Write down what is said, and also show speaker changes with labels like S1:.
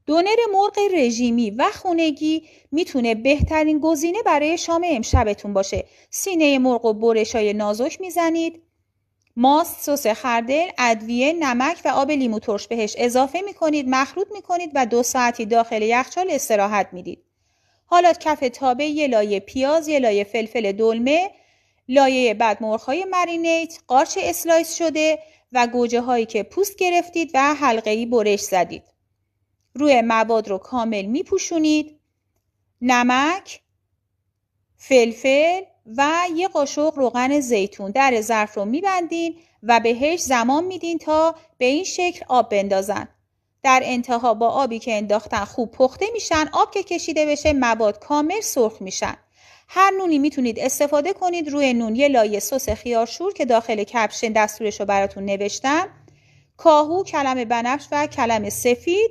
S1: دونر مرغ رژیمی و خونگی میتونه بهترین گزینه برای شام امشبتون باشه. سینه مرغ و برشای نازک میزنید، ماست، سس خردل، ادویه، نمک و آب لیمو ترش بهش اضافه میکنید، مخلوط میکنید و 2 ساعتی داخل یخچال استراحت میدید. حالا کف تابه یه لایه پیاز، یه لایه فلفل دلمه، لایه بعد مرغ‌های مرینیت، قارچ اسلایس شده و گوجه هایی که پوست گرفتید و حلقه‌ای برش زدید. روی مواد رو کامل میپوشونید. نمک، فلفل و یه قاشق روغن زیتون در ظرف رو میبندین و بهش زمان میدین تا به این شکل آب بندازن. در انتها با آبی که انداختن خوب پخته میشن. آب که کشیده بشه مواد کامل سرخ میشن. هر نونی میتونید استفاده کنید. روی نون یه لایه سس خیارشور که داخل کپشن دستورش رو براتون نوشتم، کاهو، کلم بنفش و کلم سفید